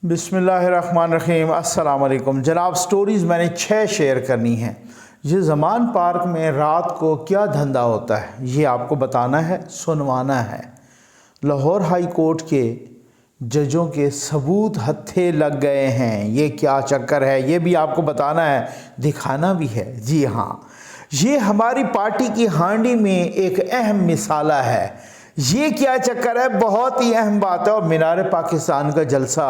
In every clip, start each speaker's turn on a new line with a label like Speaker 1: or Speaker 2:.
Speaker 1: بسم اللہ الرحمن الرحیم۔ السلام علیکم جناب۔ سٹوریز میں نے 6 شیئر کرنی ہیں۔ یہ زمان پارک میں رات کو کیا دھندا ہوتا ہے یہ آپ کو بتانا ہے، سنوانا ہے۔ لاہور ہائی کورٹ کے ججوں کے ثبوت ہتھے لگ گئے ہیں، یہ کیا چکر ہے یہ بھی آپ کو بتانا ہے، دکھانا بھی ہے۔ جی ہاں، یہ ہماری پارٹی کی ہانڈی میں ایک اہم مثالہ ہے۔ یہ کیا چکر ہے، بہت ہی اہم بات ہے۔ اور مینار پاکستان کا جلسہ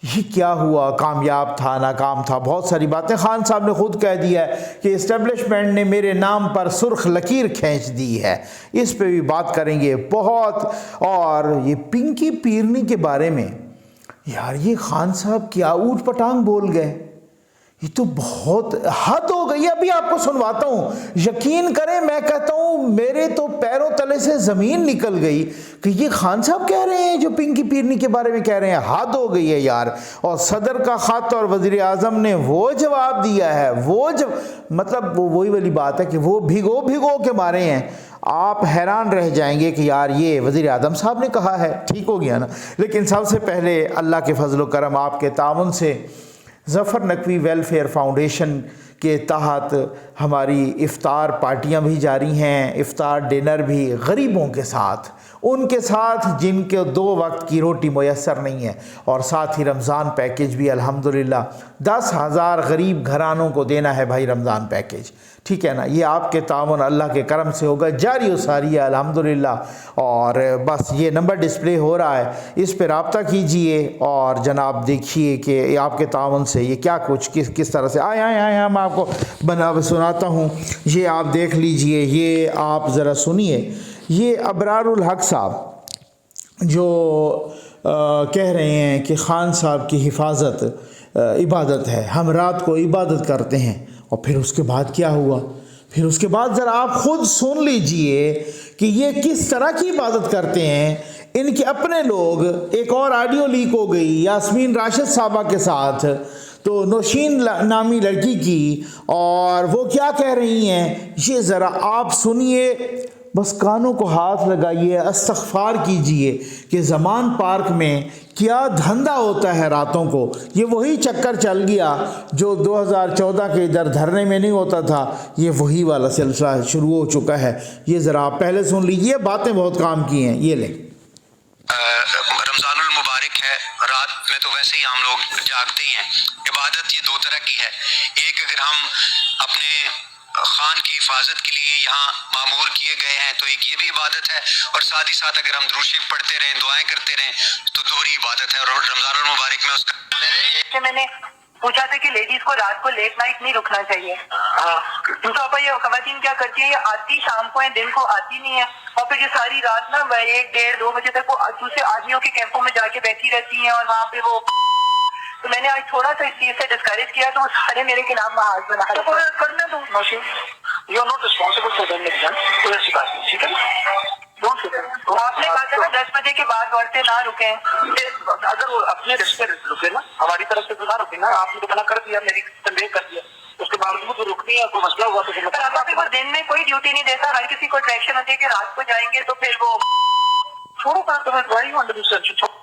Speaker 1: یہ کیا ہوا، کامیاب تھا ناکام تھا، بہت ساری باتیں خان صاحب نے خود کہہ دیا ہے کہ اسٹیبلشمنٹ نے میرے نام پر سرخ لکیر کھینچ دی ہے، اس پہ بھی بات کریں گے بہت۔ اور یہ پنکی پیرنی کے بارے میں یار یہ خان صاحب کیا اوٹ پٹانگ بول گئے، یہ تو بہت حد ہو گئی۔ ابھی آپ کو سنواتا ہوں، یقین کریں میں کہتا ہوں میرے تو پیروں تلے سے زمین نکل گئی کہ یہ خان صاحب کہہ رہے ہیں جو پنکی پیرنی کے بارے میں کہہ رہے ہیں، حد ہو گئی ہے یار۔ اور صدر کا خط اور وزیر اعظم نے وہ جواب دیا ہے، مطلب وہ وہی والی بات ہے کہ وہ بھگو کے مارے ہیں۔ آپ حیران رہ جائیں گے کہ یار یہ وزیر اعظم صاحب نے کہا ہے، ٹھیک ہو گیا نا۔ لیکن سب سے پہلے اللہ کے فضل و کرم آپ کے تعاون سے ظفر نقوی ویلفیئر فاؤنڈیشن کے تحت ہماری افطار پارٹیاں بھی جاری ہیں، افطار ڈنر بھی غریبوں کے ساتھ، ان کے ساتھ جن کے 2 وقت کی روٹی میسر نہیں ہے، اور ساتھ ہی رمضان پیکیج بھی الحمدللہ 10,000 غریب گھرانوں کو دینا ہے بھائی رمضان پیکیج، ٹھیک ہے نا۔ یہ آپ کے تعاون اللہ کے کرم سے ہوگا، جاری و ساری ہے الحمدللہ۔ اور بس یہ نمبر ڈسپلے ہو رہا ہے، اس پہ رابطہ کیجئے اور جناب دیکھیے کہ آپ کے تعاون سے یہ کیا کچھ کس طرح سے آئے میں آپ کو سناتا ہوں۔ یہ آپ دیکھ لیجئے، یہ آپ ذرا سنیے۔ یہ ابرار الحق صاحب جو کہہ رہے ہیں کہ خان صاحب کی حفاظت عبادت ہے، ہم رات کو عبادت کرتے ہیں، اور پھر اس کے بعد کیا ہوا، پھر اس کے بعد ذرا آپ خود سن لیجئے کہ یہ کس طرح کی عبادت کرتے ہیں۔ ان کے اپنے لوگ، ایک اور آڈیو لیک ہو گئی یاسمین راشد صاحبہ کے ساتھ، تو نوشین نامی لڑکی کی، اور وہ کیا کہہ رہی ہیں یہ ذرا آپ سنیے، بس کانوں کو ہاتھ لگائیے، استغفار کیجئے کہ زمان پارک میں کیا دھندا ہوتا ہے راتوں کو۔ یہ وہی چکر چل گیا جو 2014 کے ادھر دھرنے میں نہیں ہوتا تھا، یہ وہی والا سلسلہ شروع ہو چکا ہے۔ یہ ذرا آپ پہلے سن لیجئے، باتیں بہت کام کی ہیں، یہ لیں۔
Speaker 2: رمضان المبارک ہے، رات میں تو ویسے ہی ہم لوگ جاگتے ہی ہیں۔ عبادت یہ 2 طرح کی ہے، ایک اگر ہم اپنے خان کی حفاظت کے لیے یہاں معمور کیے گئے ہیں تو ایک یہ بھی عبادت ہے، اور ساتھ ہی ساتھ اگر ہم درود شریف پڑھتے رہیں، دعائیں کرتے رہیں تو دوہری عبادت ہے۔ اور رمضان المبارک میں اس کا
Speaker 3: میں نے پوچھا تھا کہ لیڈیز کو رات کو لیٹ نائٹ نہیں رکنا چاہیے، تو اب یہ خواتین کیا کرتی ہیں، یہ آتی شام کو ہیں، دن کو آتی نہیں ہے، اور پھر یہ ساری رات نا 1, 1:30, 2 بجے تک وہ دوسرے آدمیوں کے کیمپوں میں جا کے بیٹھی رہتی ہیں، اور وہاں پہ وہ، تو میں نے آج تھوڑا سا اس چیز سے ڈسکریج کیا تو وہ سارے میرے خلاف محاذ بنا رہے ہیں۔ کرنے دو Nausheen, you are not responsible for them exam, کوئی ایسی بات نہیں، ٹھیک ہے۔ آپ نے کہا تھا نا 10 بجے کے بعد عورتیں نہ رکیں، اگر وہ اپنے رشتے رکے نا، ہماری طرف سے تو نہ رکے نا، آپ نے تو منع کر دیا، میری تنبیہ کر دیا، اس کے باوجود وہ رکتی ہے، کوئی مسئلہ ہوا تو وہ دن میں کوئی ڈیوٹی نہیں دیتا، ہر کسی کو اٹریکشن ہوتی ہے کہ رات کو جائیں گے تو پھر وہ چھوڑو بات، تو ڈرائنگ آن ڈسٹرکشن۔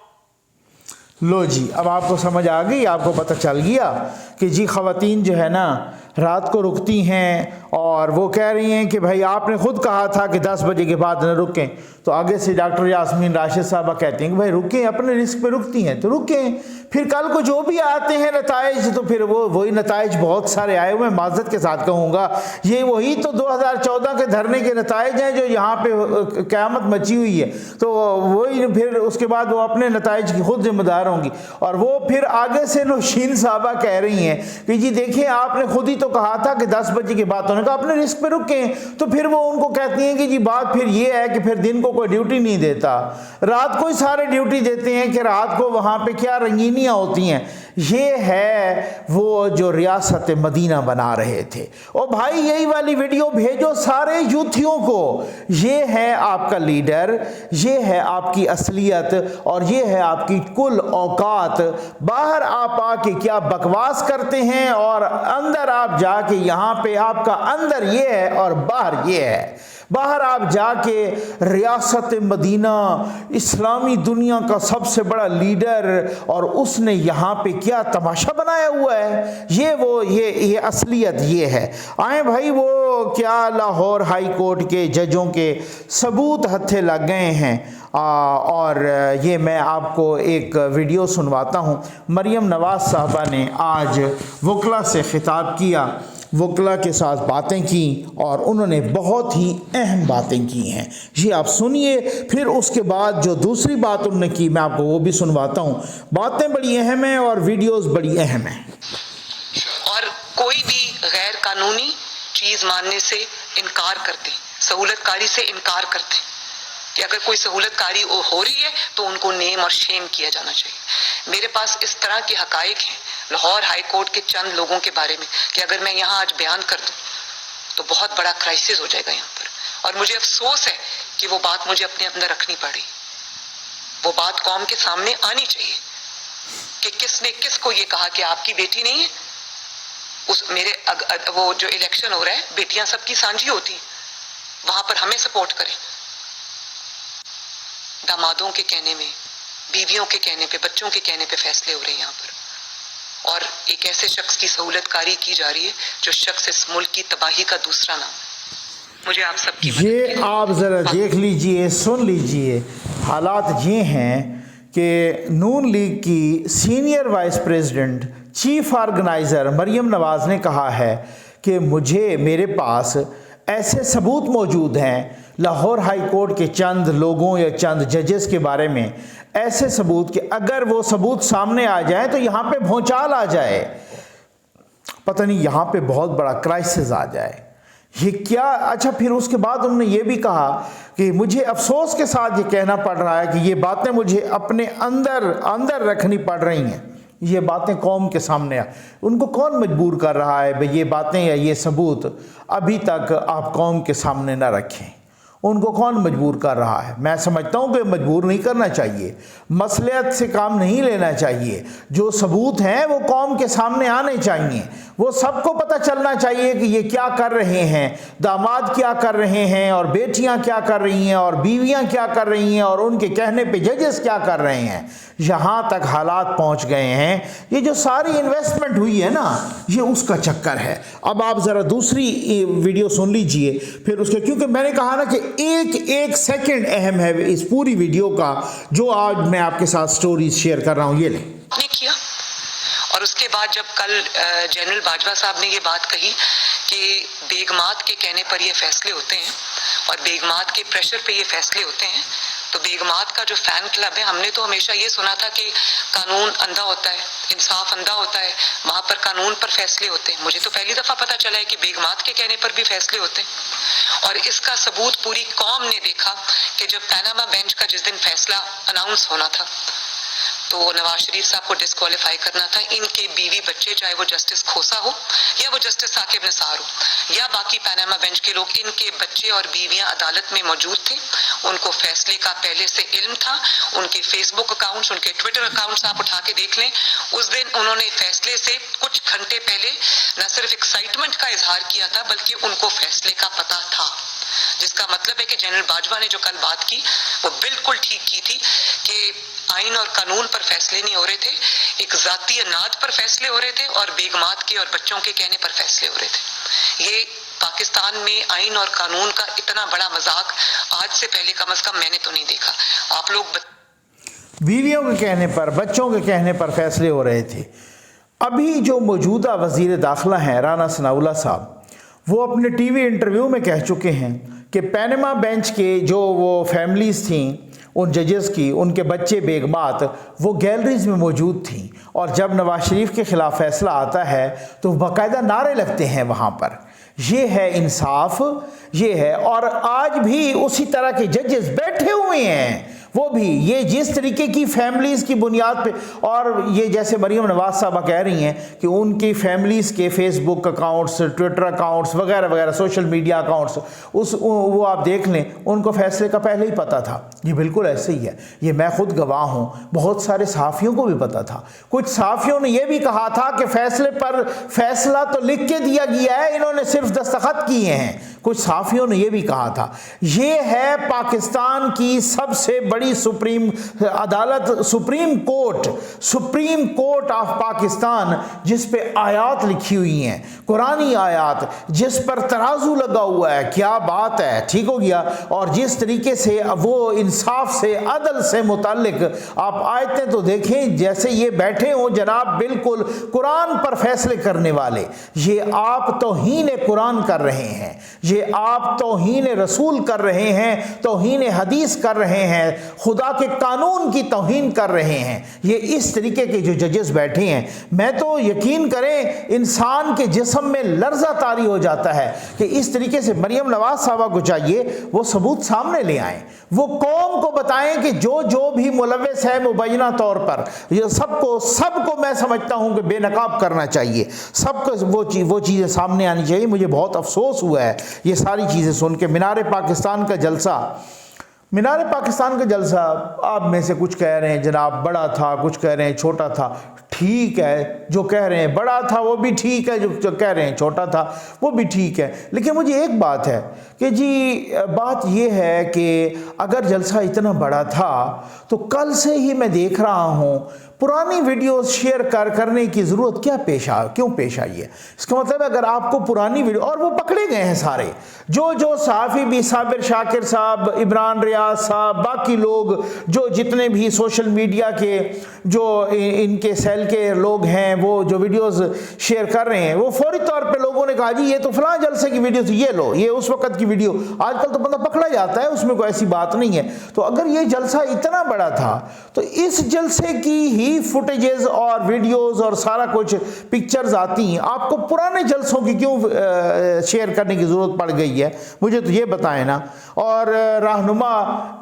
Speaker 1: لو جی، اب آپ کو سمجھ آ گئی، آپ کو پتہ چل گیا کہ جی خواتین جو ہے نا رات کو رکتی ہیں، اور وہ کہہ رہی ہیں کہ بھائی آپ نے خود کہا تھا کہ 10 بجے کے بعد نہ رکیں، تو آگے سے ڈاکٹر یاسمین راشد صاحبہ کہتے ہیں کہ بھائی رکیں، اپنے رسک پہ رکتی ہیں تو رکیں، پھر کل کو جو بھی آتے ہیں نتائج تو پھر وہی نتائج بہت سارے آئے ہوئے ہیں، معذرت کے ساتھ کہوں گا یہ وہی تو 2014 کے دھرنے کے نتائج ہیں جو یہاں پہ قیامت مچی ہوئی ہے، تو وہی پھر اس کے بعد وہ اپنے نتائج کی خود ذمہ دار ہوں گی۔ اور وہ پھر آگے سے نوشین صاحبہ کہہ رہی ہیں کہ جی دیکھیں آپ نے خود ہی تو کہا تھا کہ 10 بجے کے بعد، انہوں نے کہا اپنے رسک پہ رکیں، تو پھر وہ ان کو کہتی ہیں کہ جی بات پھر یہ ہے کہ پھر دن کو کوئی ڈیوٹی نہیں دیتا، رات کو ہی سارے ڈیوٹی دیتے ہیں کہ رات کو وہاں پہ کیا رنگینیاں ہوتی ہیں۔ یہ ہے وہ جو ریاست مدینہ بنا رہے تھے۔ اور بھائی یہی والی ویڈیو بھیجو سارے یوتھیوں کو، یہ ہے آپ کا لیڈر، یہ ہے آپ کی اصلیت، اور یہ ہے آپ کی کل اوقات۔ باہر آپ آ کے کیا بکواس کرتے ہیں، اور اندر آپ جا کے یہاں پہ آپ کا اندر یہ ہے اور باہر یہ ہے۔ باہر آپ جا کے ریاست مدینہ اسلامی دنیا کا سب سے بڑا لیڈر، اور اس نے یہاں پہ کیا تماشا بنایا ہوا ہے، یہ اصلیت یہ ہے۔ آئیں بھائی، وہ کیا لاہور ہائی کورٹ کے ججوں کے ثبوت ہتھے لگ گئے ہیں، اور یہ میں آپ کو ایک ویڈیو سنواتا ہوں۔ مریم نواز صاحبہ نے آج وکلا سے خطاب کیا، وکلا کے ساتھ باتیں کی، اور انہوں نے بہت ہی اہم باتیں کی ہیں۔ یہ آپ سنیے، پھر اس کے بعد جو دوسری بات انہوں نے کی میں آپ کو وہ بھی سنواتا ہوں۔ باتیں بڑی اہم ہیں اور ویڈیوز بڑی اہم ہیں۔
Speaker 4: اور کوئی بھی غیر قانونی چیز ماننے سے انکار کرتے، سہولت کاری سے انکار کرتے کہ اگر کوئی سہولت کاری ہو رہی ہے تو ان کو نیم اور شیم کیا جانا چاہیے۔ میرے پاس اس طرح کے حقائق ہیں لاہور ہائی کورٹ کے چند لوگوں کے بارے میں کہ اگر میں یہاں آج بیان کر دوں تو بہت بڑا کرائسس ہو جائے گا یہاں پر، اور مجھے افسوس ہے کہ وہ بات مجھے اپنے اندر رکھنی پڑی۔ وہ بات قوم کے سامنے آنی چاہیے کہ کس نے کس کو یہ کہا کہ آپ کی بیٹی نہیں ہے۔ وہ جو الیکشن ہو رہا ہے، بیٹیاں سب کی سانجھی ہوتی، وہاں پر ہمیں سپورٹ کریں۔ دامادوں کے کہنے میں، بیویوں کے کہنے پہ، بچوں کے کہنے پہ فیصلے ہو رہے ہیں یہاں پر، اور ایک ایسے شخص کی سہولت کاری کی جا رہی ہے جو شخص اس ملک کی تباہی کا دوسرا نام ہے۔ مجھے آپ سب کی
Speaker 1: یہ آپ ذرا دیکھ لیجئے، سن لیجئے، حالات یہ ہیں کہ نون لیگ کی senior vice president chief organizer Maryam Nawaz نے کہا ہے کہ میرے پاس ایسے ثبوت موجود ہیں لاہور ہائی کورٹ کے چند لوگوں یا چند ججز کے بارے میں، ایسے ثبوت کہ اگر وہ ثبوت سامنے آ جائے تو یہاں پہ بھونچال آ جائے، پتہ نہیں یہاں پہ بہت بڑا کرائسس آ جائے۔ یہ کیا؟ اچھا، پھر اس کے بعد انہوں نے یہ بھی کہا کہ مجھے افسوس کے ساتھ یہ کہنا پڑ رہا ہے کہ یہ باتیں مجھے اپنے اندر رکھنی پڑ رہی ہیں، یہ باتیں قوم کے سامنے ان کو کون مجبور کر رہا ہے بھئی یہ باتیں یا یہ ثبوت ابھی تک آپ قوم کے سامنے نہ رکھیں؟ ان کو کون مجبور کر رہا ہے؟ میں سمجھتا ہوں کہ مجبور نہیں کرنا چاہیے، مصلحت سے کام نہیں لینا چاہیے، جو ثبوت ہیں وہ قوم کے سامنے آنے چاہیے، وہ سب کو پتہ چلنا چاہیے کہ یہ کیا کر رہے ہیں، داماد کیا کر رہے ہیں، اور بیٹیاں کیا کر رہی ہیں، اور بیویاں کیا کر رہی ہیں، اور ان کے کہنے پہ ججز کیا کر رہے ہیں۔ یہاں تک حالات پہنچ گئے ہیں، یہ جو ساری انویسٹمنٹ ہوئی ہے نا، یہ اس کا چکر ہے۔ اب آپ ذرا دوسری ویڈیو سن لیجئے، پھر اس کے، کیونکہ میں نے کہا نا کہ ایک سیکنڈ اہم ہے اس پوری ویڈیو کا جو آج میں آپ کے ساتھ سٹوریز شیئر کر رہا ہوں، یہ لیں۔
Speaker 4: نے کیا، اور اس کے بعد جب کل جنرل باجوہ صاحب نے یہ بات کہی کہ بیگمات کے کہنے پر یہ فیصلے ہوتے ہیں اور بیگمات کے پریشر پہ یہ فیصلے ہوتے ہیں، تو بیگمات کا جو فین کلب ہے، ہم نے تو ہمیشہ یہ سنا تھا کہ قانون اندھا ہوتا ہے، انصاف اندھا ہوتا ہے، وہاں پر قانون پر فیصلے ہوتے ہیں۔ مجھے تو پہلی دفعہ پتہ چلا ہے کہ بیگمات کے کہنے پر بھی فیصلے ہوتے ہیں، اور اس کا ثبوت پوری قوم نے دیکھا کہ جب پیناما بینچ کا جس دن فیصلہ اناؤنس ہونا تھا تو نواز شریف صاحب کو ڈسکوالیفائی کرنا تھا، ان کے بیوی بچے، چاہے وہ جسٹس کھوسا ہو یا وہ جسٹس ثاقب نثار ہو یا باقی پیناما بینچ کے لوگ، ان کے بچے اور بیویاں عدالت میں موجود تھے، ان کو فیصلے کا پہلے سے علم تھا، ان کے فیس بک اکاؤنٹس، ان کے ٹویٹر اکاؤنٹس آپ اٹھا کے دیکھ لیں، اس دن انہوں نے فیصلے سے کچھ گھنٹے پہلے نہ صرف ایکسائٹمنٹ کا اظہار کیا تھا بلکہ ان کو فیصلے کا پتہ تھا، جس کا مطلب ہے کہ جنرل باجوہ نے جو کل بات کی وہ بالکل ٹھیک کی تھی کہ آئین اور قانون پر فیصلے نہیں ہو رہے تھے، ایک ذاتی اناد پر فیصلے ہو رہے تھے اور بیگمات کے اور بچوں کے کہنے پر فیصلے ہو رہے تھے۔ یہ پاکستان میں آئین اور قانون کا اتنا بڑا مذاق آج سے پہلے کم از کم میں نے تو نہیں دیکھا۔ آپ لوگ
Speaker 1: بیویوں کے کہنے پر، بچوں کے کہنے پر فیصلے ہو رہے تھے۔ ابھی جو موجودہ وزیر داخلہ ہیں رانا ثناءاللہ صاحب، وہ اپنے ٹی وی انٹرویو میں کہہ چکے ہیں کہ پیناما بینچ کے جو وہ فیملیز تھیں ان ججز کی، ان کے بچے بیگمات وہ گیلریز میں موجود تھیں، اور جب نواز شریف کے خلاف فیصلہ آتا ہے تو باقاعدہ نعرے لگتے ہیں وہاں پر۔ یہ ہے انصاف، یہ ہے، اور آج بھی اسی طرح کے ججز بیٹھے ہوئے ہیں، وہ بھی یہ جس طریقے کی فیملیز کی بنیاد پہ، اور یہ جیسے مریم نواز صاحبہ کہہ رہی ہیں کہ ان کی فیملیز کے فیس بک اکاؤنٹس، ٹویٹر اکاؤنٹس وغیرہ وغیرہ، سوشل میڈیا اکاؤنٹس، وہ آپ دیکھ لیں، ان کو فیصلے کا پہلے ہی پتہ تھا۔ یہ بالکل ایسے ہی ہے، یہ میں خود گواہ ہوں، بہت سارے صحافیوں کو بھی پتہ تھا۔ کچھ صحافیوں نے یہ بھی کہا تھا کہ فیصلے پر فیصلہ تو لکھ کے دیا گیا ہے، انہوں نے صرف دستخط کیے ہیں۔ کچھ صحافیوں نے یہ بھی کہا تھا۔ یہ ہے پاکستان کی سب سے بڑی سپریم عدالت، سپریم کورٹ آف پاکستان، جس پہ آیات لکھی ہوئی ہیں، قرآنی آیات، جس پر ترازو لگا ہوا ہے۔ کیا بات ہے، ٹھیک ہو گیا۔ اور جس طریقے سے وہ انصاف سے، عدل سے متعلق آپ آیتیں تو دیکھیں، جیسے یہ بیٹھے ہوں جناب بالکل قرآن پر فیصلے کرنے والے۔ یہ آپ توہین قرآن کر رہے ہیں، یہ آپ توہین رسول کر رہے ہیں، توہین حدیث کر رہے ہیں، خدا کے قانون کی توہین کر رہے ہیں۔ یہ اس طریقے کے جو ججز بیٹھے ہیں، میں تو یقین کریں انسان کے جسم میں لرزہ طاری ہو جاتا ہے کہ اس طریقے سے مریم نواز صاحبہ کو چاہیے وہ ثبوت سامنے لے آئیں، وہ قوم کو بتائیں کہ جو بھی ملوث ہے مبینہ طور پر، یہ سب کو میں سمجھتا ہوں کہ بے نقاب کرنا چاہیے، سب کو وہ چیزیں سامنے آنی چاہیے۔ مجھے بہت افسوس ہوا ہے یہ ساری چیزیں سن کے۔ مینار پاکستان کا جلسہ آپ میں سے کچھ کہہ رہے ہیں جناب بڑا تھا، کچھ کہہ رہے ہیں چھوٹا تھا۔ ٹھیک ہے، جو کہہ رہے ہیں بڑا تھا وہ بھی ٹھیک ہے، جو کہہ رہے ہیں چھوٹا تھا وہ بھی ٹھیک ہے، لیکن مجھے ایک بات ہے کہ بات یہ ہے کہ اگر جلسہ اتنا بڑا تھا تو کل سے ہی میں دیکھ رہا ہوں پرانی ویڈیوز شیئر کرنے کی ضرورت کیوں پیش آئی ہے؟ اس کا مطلب ہے اگر آپ کو پرانی ویڈیو، اور وہ پکڑے گئے ہیں سارے، جو صحافی بھی، صابر شاکر صاحب، عمران ریاض صاحب، باقی لوگ جو جتنے بھی سوشل میڈیا کے جو ان کے سیل کے لوگ ہیں، وہ جو ویڈیوز شیئر کر رہے ہیں، وہ فوری طور پہ لوگوں نے کہا جی یہ تو فلاں جلسے کی ویڈیو تھی، یہ لو، یہ اس وقت کی ویڈیو۔ آج کل تو بندہ پکڑا جاتا ہے، اس میں کوئی ایسی بات نہیں ہے۔ تو اگر یہ جلسہ اتنا بڑا تھا تو اس جلسے کی ہی فوٹیجز اور ویڈیوز اور سارا کچھ پکچرز آتی ہیں، آپ کو پرانے جلسوں کی کیوں شیئر کرنے کی ضرورت پڑ گئی ہے؟ مجھے تو یہ بتائیں نا۔ اور رہنما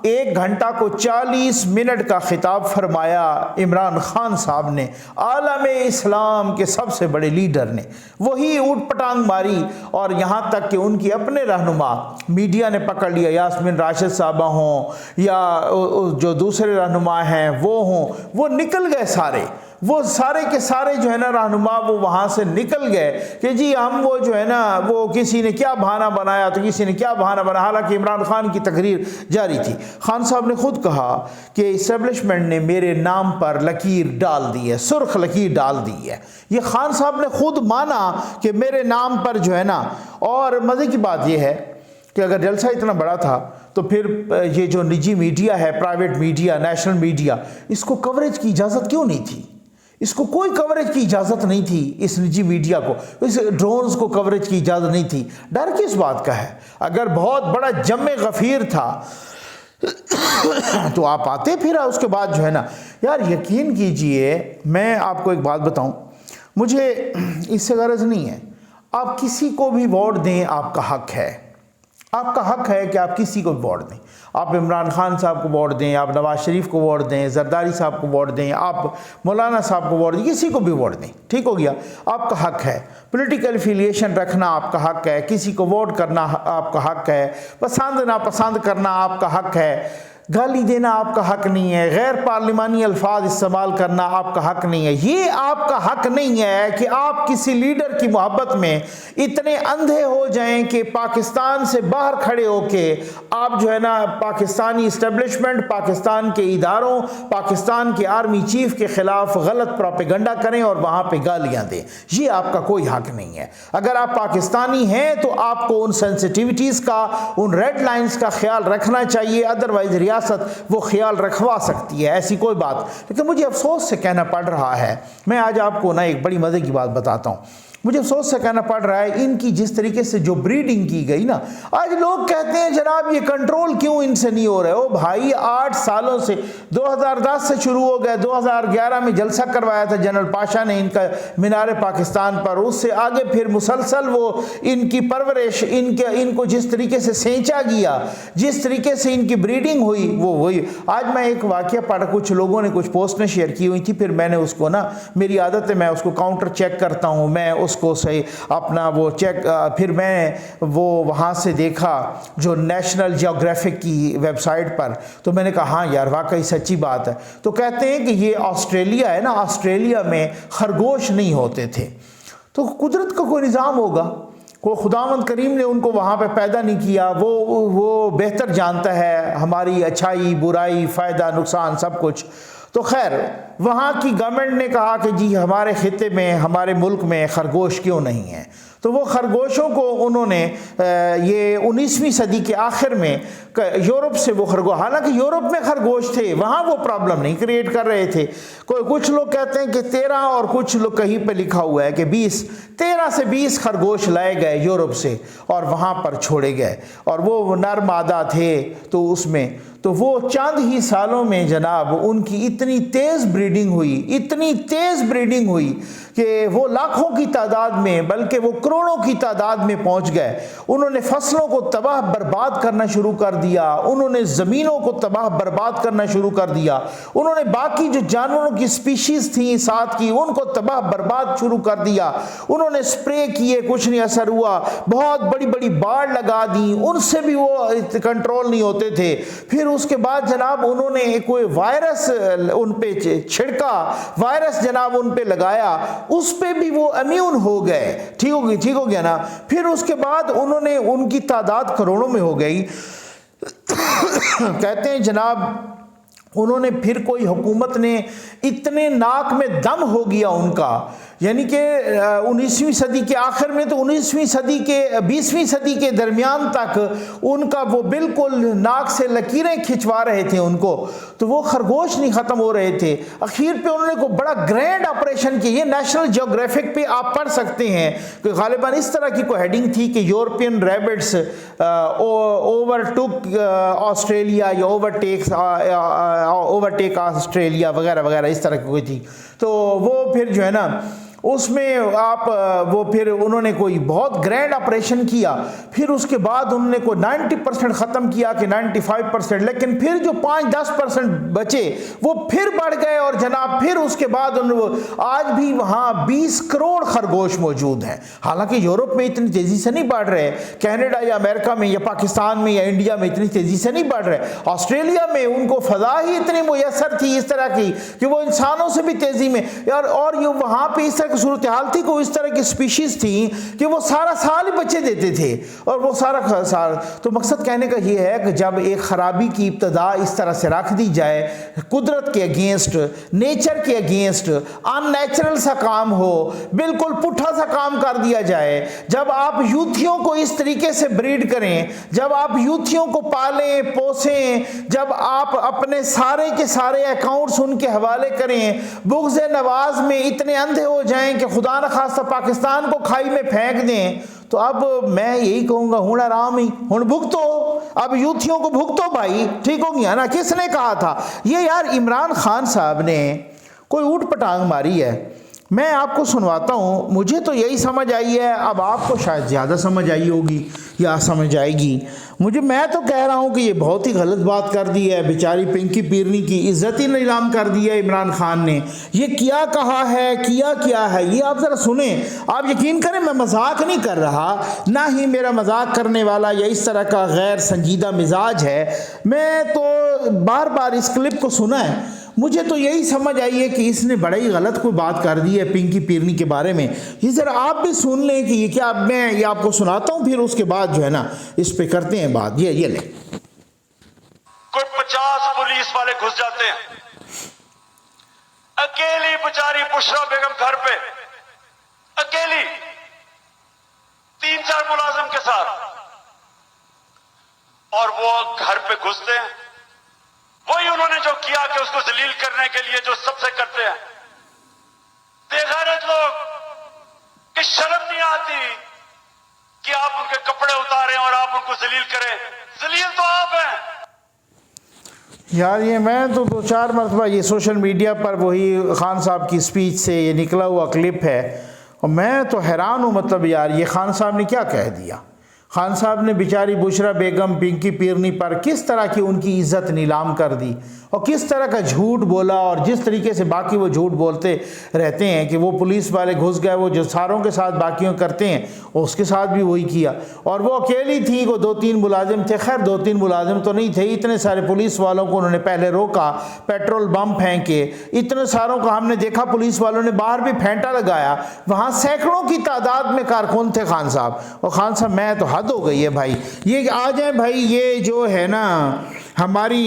Speaker 1: 1 گھنٹہ کو 40 منٹ کا خطاب فرمایا عمران خان صاحب نے، عالم اسلام کے سب سے بڑے لیڈر نے، وہی اوٹ پٹانگ ماری، اور یہاں تک کہ ان کی اپنے رہنما میڈیا نے پکڑ لیا، یاسمین راشد صاحبہ ہوں یا جو دوسرے رہنما ہیں وہ ہوں، وہ نکل گئے وہ سارے کے سارے جو ہے نا رہنما، وہ وہاں سے نکل گئے کہ جی ہم وہ جو ہے نا، وہ کسی نے کیا بہانہ بنایا تو کسی نے کیا بہانہ بنایا، حالانکہ عمران خان کی تقریر جاری تھی۔ خان صاحب نے خود کہا کہ اسٹیبلشمنٹ نے میرے نام پر لکیر ڈال دی ہے، سرخ لکیر ڈال دی ہے۔ یہ خان صاحب نے خود مانا کہ میرے نام پر جو ہے نا۔ اور مزے کی بات یہ ہے کہ اگر جلسہ اتنا بڑا تھا تو پھر یہ جو نجی میڈیا ہے، پرائیویٹ میڈیا، نیشنل میڈیا، اس کو کوریج کی اجازت کیوں نہیں تھی؟ اس کو کوئی کوریج کی اجازت نہیں تھی، اس نجی میڈیا کو، اس ڈرونز کو کوریج کی اجازت نہیں تھی۔ ڈر کس بات کا ہے؟ اگر بہت بڑا جم غفیر تھا تو آپ آتے پھر اس کے بعد جو ہے نا۔ یار یقین کیجئے، میں آپ کو ایک بات بتاؤں، مجھے اس سے غرض نہیں ہے، آپ کسی کو بھی ووٹ دیں، آپ کا حق ہے، آپ کا حق ہے کہ آپ کسی کو بھی ووٹ دیں۔ آپ عمران خان صاحب کو ووٹ دیں، آپ نواز شریف کو ووٹ دیں، زرداری صاحب کو ووٹ دیں، آپ مولانا صاحب کو ووٹ دیں، کسی کو بھی ووٹ دیں، ٹھیک ہو گیا، آپ کا حق ہے۔ پولیٹیکل افیلیشن رکھنا آپ کا حق ہے، کسی کو ووٹ کرنا آپ کا حق ہے، پسند ناپسند کرنا آپ کا حق ہے، گالی دینا آپ کا حق نہیں ہے، غیر پارلیمانی الفاظ استعمال کرنا آپ کا حق نہیں ہے۔ یہ آپ کا حق نہیں ہے کہ آپ کسی لیڈر کی محبت میں اتنے اندھے ہو جائیں کہ پاکستان سے باہر کھڑے ہو کے آپ جو ہے نا پاکستانی اسٹیبلشمنٹ، پاکستان کے اداروں، پاکستان کے آرمی چیف کے خلاف غلط پروپیگنڈا کریں اور وہاں پہ گالیاں دیں۔ یہ آپ کا کوئی حق نہیں ہے۔ اگر آپ پاکستانی ہیں تو آپ کو ان سینسٹیوٹیز کا، ان ریڈ لائنز کا خیال رکھنا چاہیے، ادروائز ریاست وہ خیال رکھوا سکتی ہے، ایسی کوئی بات۔ لیکن مجھے افسوس سے کہنا پڑ رہا ہے، میں آج آپ کو نا ایک بڑی مزے کی بات بتاتا ہوں۔ مجھے افسوس سے کہنا پڑ رہا ہے ان کی جس طریقے سے جو بریڈنگ کی گئی نا. آج لوگ کہتے ہیں جناب یہ کنٹرول کیوں ان سے نہیں ہو رہا ہے. او بھائی 8 سالوں سے 2010 سے شروع ہو گئے, 2011 میں جلسہ کروایا تھا جنرل پاشا نے ان کا مینار پاکستان پر, اس سے آگے پھر مسلسل وہ ان کی پرورش, ان کو جس طریقے سے سینچا گیا, جس طریقے سے ان کی بریڈنگ ہوئی وہ وہی. آج میں ایک واقعہ پڑھا, کچھ لوگوں نے کچھ پوسٹیں شیئر کی ہوئی تھی, پھر میں نے اس کو نا, میری عادت ہے میں اس کو کاؤنٹر چیک کرتا ہوں, میں اس کو صحیح اپنا وہ چیک, پھر میں وہ وہاں سے دیکھا جو نیشنل جیوگرافک کی ویب سائٹ پر, تو میں نے کہا ہاں یار واقعی سچی بات ہے. تو کہتے ہیں کہ یہ آسٹریلیا ہے نا, آسٹریلیا میں خرگوش نہیں ہوتے تھے. تو قدرت کا کوئی نظام ہوگا, کوئی خداوند کریم نے ان کو وہاں پہ پیدا نہیں کیا, وہ بہتر جانتا ہے ہماری اچھائی برائی فائدہ نقصان سب کچھ. تو خیر وہاں کی گورنمنٹ نے کہا کہ جی ہمارے خطے میں ہمارے ملک میں خرگوش کیوں نہیں ہیں. تو وہ خرگوشوں کو انہوں نے یہ 19ویں صدی کے آخر میں یورپ سے وہ خرگوش, حالانکہ یورپ میں خرگوش تھے, وہاں وہ پرابلم نہیں کریٹ کر رہے تھے. کچھ لوگ کہتے ہیں کہ 13 اور کچھ لوگ کہیں پہ لکھا ہوا ہے کہ 13 سے 20 خرگوش لائے گئے یورپ سے اور وہاں پر چھوڑے گئے, اور وہ نر مادہ تھے. تو اس میں تو وہ چند ہی سالوں میں جناب ان کی اتنی تیز بریڈنگ ہوئی کہ وہ لاکھوں کی تعداد میں بلکہ وہ کروڑوں کی تعداد میں پہنچ گئے. انہوں نے فصلوں کو تباہ برباد کرنا شروع کر دیا, انہوں نے زمینوں کو تباہ برباد کرنا شروع کر دیا, انہوں نے باقی جو جانوروں کی سپیشیز تھیں ساتھ کی ان کو تباہ برباد شروع کر دیا. انہوں نے سپرے کیے, کچھ نہیں اثر ہوا, بہت بڑی بڑی باڑ لگا دیں, ان سے بھی وہ کنٹرول نہیں ہوتے تھے. پھر اس کے بعد جناب انہوں نے کوئی وائرس ان پہ چھڑکا, وائرس جناب ان پہ لگایا, اس پہ بھی وہ امیون ہو گئے. ٹھیک ہو گیا نا. پھر اس کے بعد انہوں نے ان کی تعداد کروڑوں میں ہو گئی. کہتے ہیں جناب انہوں نے پھر کوئی حکومت نے اتنے ناک میں دم ہو گیا ان کا, یعنی کہ 19ویں صدی کے آخر میں تو 19ویں صدی کے 20ویں صدی کے درمیان تک ان کا وہ بالکل ناک سے لکیریں کھنچوا رہے تھے ان کو, تو وہ خرگوش نہیں ختم ہو رہے تھے. اخیر پہ انہوں نے کوئی بڑا گرینڈ آپریشن کیا. یہ نیشنل جیوگرافک پہ آپ پڑھ سکتے ہیں کہ غالباً اس طرح کی کوئی ہیڈنگ تھی کہ یورپین ریبٹس اوور ٹک آسٹریلیا یا اوورٹیک آسٹریلیا وغیرہ وغیرہ اس طرح کی کوئی تھی. تو وہ پھر جو ہے نا اس میں آپ وہ پھر انہوں نے کوئی بہت گرینڈ آپریشن کیا. پھر اس کے بعد انہوں نے کوئی 90% ختم کیا کہ 95%, لیکن پھر جو 5-10% بچے وہ پھر بڑھ گئے, اور جناب پھر اس کے بعد آج بھی وہاں 20 کروڑ خرگوش موجود ہیں. حالانکہ یورپ میں اتنی تیزی سے نہیں بڑھ رہے, کینیڈا یا امریکہ میں یا پاکستان میں یا انڈیا میں اتنی تیزی سے نہیں بڑھ رہے. آسٹریلیا میں ان کو فضا ہی اتنی میسر تھی اس طرح کی کہ وہ انسانوں سے بھی تیزی میں, اور یہ وہاں پہ اس طرح صورتحال تھی کو اس طرح کی سپیشیز تھیں کہ وہ سارا سال ہی بچے دیتے تھے, اور وہ سارا سال. تو مقصد کہنے کا یہ ہے کہ جب ایک خرابی کی ابتدا اس طرح سے رکھ دی جائے, قدرت کے اگینسٹ, نیچر کے اگینسٹ, ان نیچرل سا کام ہو, بالکل پٹھا سا کام کر دیا جائے, جب آپ یوتھیوں کو اس طریقے سے بریڈ کریں, جب آپ یوتھیوں کو پالیں پوسیں, جب آپ اپنے سارے کے سارے اکاؤنٹس ان کے حوالے کریں, بغض نواز میں اتنے اندھے ہو جائیں کہ خدا نہ خواستہ پاکستان کو کھائی میں پھینک دیں, تو اب میں یہی کہوں گا ہن آرام ہی ہن بھگتو, اب یوتھیوں کو بھگتو بھائی. ٹھیک ہو گیا نا. کس نے کہا تھا یہ یار عمران خان صاحب نے کوئی اوٹ پٹانگ ماری ہے. میں آپ کو سنواتا ہوں, مجھے تو یہی سمجھ آئی ہے, اب آپ کو شاید زیادہ سمجھ آئی ہوگی یا سمجھ آئے گی. میں تو کہہ رہا ہوں کہ یہ بہت ہی غلط بات کر دی ہے. بیچاری پنکی پیرنی کی عزت ہی نیلام کر دی ہے عمران خان نے. یہ کیا کہا ہے, کیا ہے, یہ آپ ذرا سنیں. آپ یقین کریں میں مذاق نہیں کر رہا, نہ ہی میرا مذاق کرنے والا یا اس طرح کا غیر سنجیدہ مزاج ہے. میں تو بار بار اس کلپ کو سنا ہے, مجھے تو یہی سمجھ آئی ہے کہ اس نے بڑا ہی غلط کوئی بات کر دی ہے پنکی پیرنی کے بارے میں. یہ ذرا آپ بھی سن لیں کہ یہ کیا. میں یہ آپ کو سناتا ہوں, پھر اس کے بعد جو ہے نا اس پہ کرتے ہیں بات. یہ لیں.
Speaker 5: کوئی 50 پولیس والے گھس جاتے ہیں, اکیلی بیچاری بشرا بیگم گھر پہ اکیلی 3-4 ملازم کے ساتھ, اور وہ گھر پہ گھستے ہیں. وہی انہوں نے جو کیا کہ اس کو ذلیل کرنے کے لیے جو سب سے کرتے ہیں, بے غیرت لوگ کہ شرم
Speaker 1: یار یہ میں تو 2-4 مرتبہ یہ سوشل میڈیا پر وہی خان صاحب کی سپیچ سے یہ نکلا ہوا کلپ ہے، اور میں تو حیران ہوں، مطلب یار یہ خان صاحب نے کیا کہہ دیا. خان صاحب نے بیچاری بشرا بیگم پنکی پیرنی پر کس طرح کی ان کی عزت نیلام کر دی، اور کس طرح کا جھوٹ بولا، اور جس طریقے سے باقی وہ جھوٹ بولتے رہتے ہیں کہ وہ پولیس والے گھس گئے، وہ جو ساروں کے ساتھ باقیوں کرتے ہیں اس کے ساتھ بھی وہی کیا. اور وہ اکیلی تھی، وہ 2-3 ملازم تھے، خیر 2-3 ملازم تو نہیں تھے، اتنے سارے پولیس والوں کو انہوں نے پہلے روکا، پیٹرول بم پھینکے، اتنے ساروں کو ہم نے دیکھا، پولیس والوں نے باہر بھی پھینٹا لگایا، وہاں سینکڑوں کی تعداد میں کارکن تھے خان صاحب. اور خان صاحب میں تو حد ہو گئی ہے بھائی، یہ آ جائیں بھائی، یہ جو ہے نا ہماری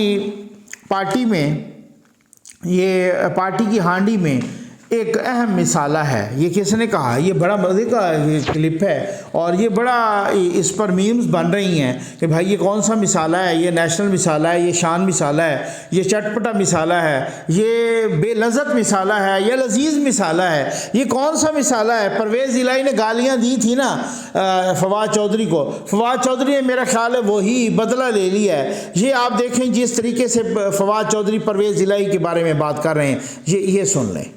Speaker 1: پارٹی میں، یہ پارٹی کی ہانڈی میں ایک اہم مسالہ ہے. یہ کس نے کہا؟ یہ بڑا مزے کا یہ کلپ ہے، اور یہ بڑا اس پر میمز بن رہی ہیں کہ بھائی یہ کون سا مسالہ ہے، یہ نیشنل مسالہ ہے، یہ شان مسالہ ہے، یہ چٹپٹا مسالہ ہے، یہ بے لذت مسالہ ہے، یہ لذیذ مسالہ ہے، یہ کون سا مسالہ ہے. پرویز الہی نے گالیاں دی تھی نا فواد چودھری کو، فواد چودھری نے میرا خیال ہے وہی بدلہ لے لیا ہے. یہ آپ دیکھیں جس طریقے سے فواد چودھری پرویز الہی کے بارے میں بات کر رہے ہیں، یہ سن لیں.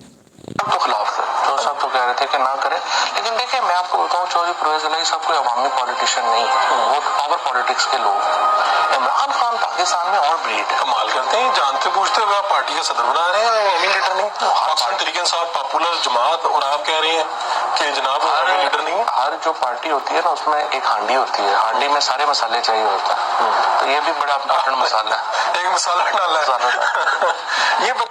Speaker 6: سب تو خلاف تھے، چودھری صاحب تو کہہ رہے تھے کہ نہ کریں، لیکن دیکھیں میں آپ کو بتاؤں چودھری پرویز الہی صاحب کوئی عوامی پولیٹیشین نہیں ہے، وہ پاور پولیٹکس کے لوگ ہیں. عمران خان پاکستان میں اور بریڈ
Speaker 7: کمال کرتے ہیں، جانتے بوجھتے ہوئے آپ پارٹی کا صدر بنا رہے ہیں، عوامی لیڈر نہیں. اکثر طریقے صاحب پاپولر جماعت، اور آپ کہہ رہے ہیں کہ جناب عوامی لیڈر نہیں.
Speaker 6: ہر جو پارٹی ہوتی ہے نا اس میں ایک ہانڈی ہوتی ہے، ہانڈی میں سارے مسالے چاہیے ہوتا ہے، تو یہ بھی بڑا امپورٹنٹ مسالہ ہے،
Speaker 7: ایک مسالہ ڈالا ہے. یہ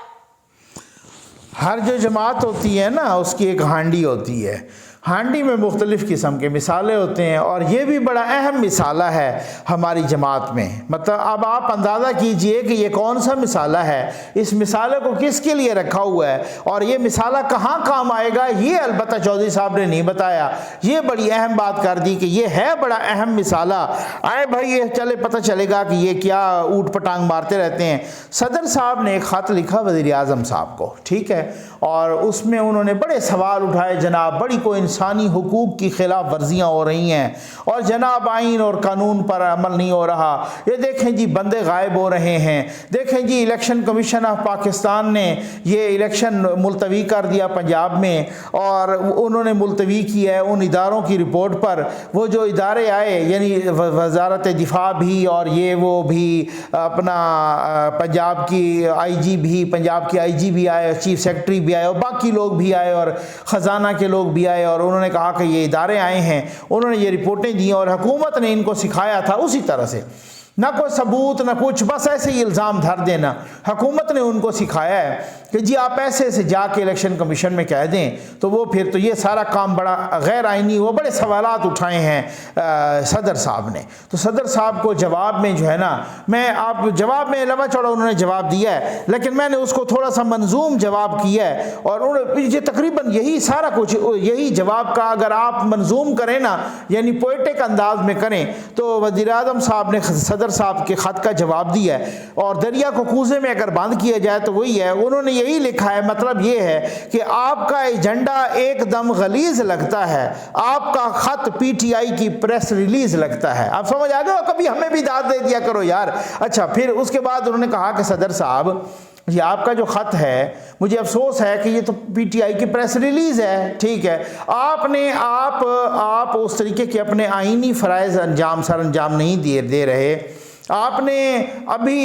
Speaker 1: ہر جو جماعت ہوتی ہے نا اس کی ایک ہانڈی ہوتی ہے، ہانڈی میں مختلف قسم کے مسالے ہوتے ہیں، اور یہ بھی بڑا اہم مسالہ ہے ہماری جماعت میں. مطلب اب آپ اندازہ کیجئے کہ یہ کون سا مسالہ ہے، اس مسالے کو کس کے لیے رکھا ہوا ہے، اور یہ مسالہ کہاں کام آئے گا، یہ البتہ چودھری صاحب نے نہیں بتایا. یہ بڑی اہم بات کر دی کہ یہ ہے بڑا اہم مسالہ. آئے بھائی یہ چلے پتہ چلے گا کہ یہ کیا اوٹ پٹانگ مارتے رہتے ہیں. صدر صاحب نے ایک خط لکھا وزیر اعظم صاحب کو، ٹھیک ہے، اور اس میں انہوں نے بڑے سوال اٹھائے، جناب بڑی کوئی انسانی حقوق کی خلاف ورزیاں ہو رہی ہیں، اور جناب آئین اور قانون پر عمل نہیں ہو رہا. یہ دیکھیں جی بندے غائب ہو رہے ہیں، دیکھیں جی الیکشن کمیشن آف پاکستان نے یہ الیکشن ملتوی کر دیا پنجاب میں، اور انہوں نے ملتوی کیا ہے ان اداروں کی رپورٹ پر. وہ جو ادارے آئے یعنی وزارت دفاع بھی، اور یہ وہ بھی اپنا پنجاب کی آئی جی بھی، پنجاب کی آئی جی بھی آئے، چیف سیکرٹری بھی آئے، اور باقی لوگ بھی آئے، اور خزانہ کے لوگ بھی آئے، اور انہوں نے کہا کہ یہ ادارے آئے ہیں، انہوں نے یہ رپورٹیں دی، اور حکومت نے ان کو سکھایا تھا اسی طرح سے، نہ کوئی ثبوت نہ کچھ، بس ایسے ہی الزام دھر دینا. حکومت نے ان کو سکھایا ہے کہ جی آپ ایسے سے جا کے الیکشن کمیشن میں کہہ دیں، تو وہ پھر تو یہ سارا کام بڑا غیر آئینی، وہ بڑے سوالات اٹھائے ہیں صدر صاحب نے. تو صدر صاحب کو جواب میں جو ہے نا، میں آپ جواب میں لمبا چوڑا انہوں نے جواب دیا ہے، لیکن میں نے اس کو تھوڑا سا منظوم جواب کیا ہے، اور یہ تقریباً یہی سارا کچھ، یہی جواب کا اگر آپ منظوم کریں نا، یعنی پوئٹک انداز میں کریں، تو وزیر اعظم صاحب نے صدر صاحب کے خط کا جواب دیا ہے. اور دریا کو کوزے میں اگر بند کیا جائے تو وہی ہے، انہوں نے یہی لکھا ہے. مطلب یہ ہے کہ آپ کا ایجنڈا ایک دم غلیظ لگتا ہے، آپ کا خط پی ٹی آئی کی پریس ریلیز لگتا ہے. آپ سمجھ آ گئے، کبھی ہمیں بھی داد دے دیا کرو یار. اچھا پھر اس کے بعد انہوں نے کہا کہ صدر صاحب یہ آپ کا جو خط ہے، مجھے افسوس ہے کہ یہ تو پی ٹی آئی کی پریس ریلیز ہے، ٹھیک ہے، آپ اس طریقے کے اپنے آئینی فرائض سر انجام نہیں دے رہے. آپ نے ابھی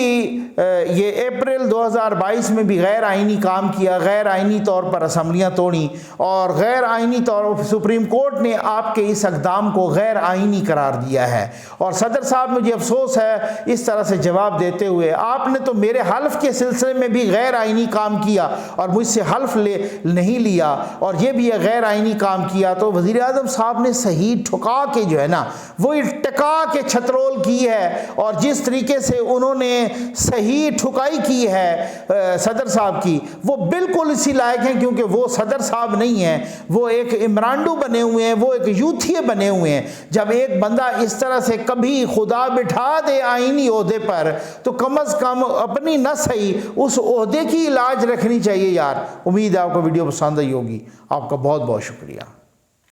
Speaker 1: یہ اپریل 2022 میں بھی غیر آئینی کام کیا، غیر آئینی طور پر اسمبلیاں توڑیں، اور غیر آئینی طور پر سپریم کورٹ نے آپ کے اس اقدام کو غیر آئینی قرار دیا ہے. اور صدر صاحب مجھے افسوس ہے اس طرح سے جواب دیتے ہوئے، آپ نے تو میرے حلف کے سلسلے میں بھی غیر آئینی کام کیا اور مجھ سے حلف نہیں لیا، اور یہ بھی غیر آئینی کام کیا. تو وزیر اعظم صاحب نے صحیح ٹھکا کے جو ہے نا وہ ٹکا کے چھترول کی ہے، اور جس طریقے سے انہوں نے صحیح ٹھکائی کی ہے صدر صاحب کی، وہ بالکل اسی لائق ہیں، کیونکہ وہ صدر صاحب نہیں ہیں، وہ ایک عمرانڈو بنے ہوئے ہیں، وہ ایک یوتھیے بنے ہوئے ہیں. جب ایک بندہ اس طرح سے کبھی خدا بٹھا دے آئینی عہدے پر، تو کم از کم اپنی نہ صحیح اس عہدے کی لاج رکھنی چاہیے یار. امید ہے آپ کو ویڈیو پسند آئی ہوگی. آپ کا بہت بہت شکریہ.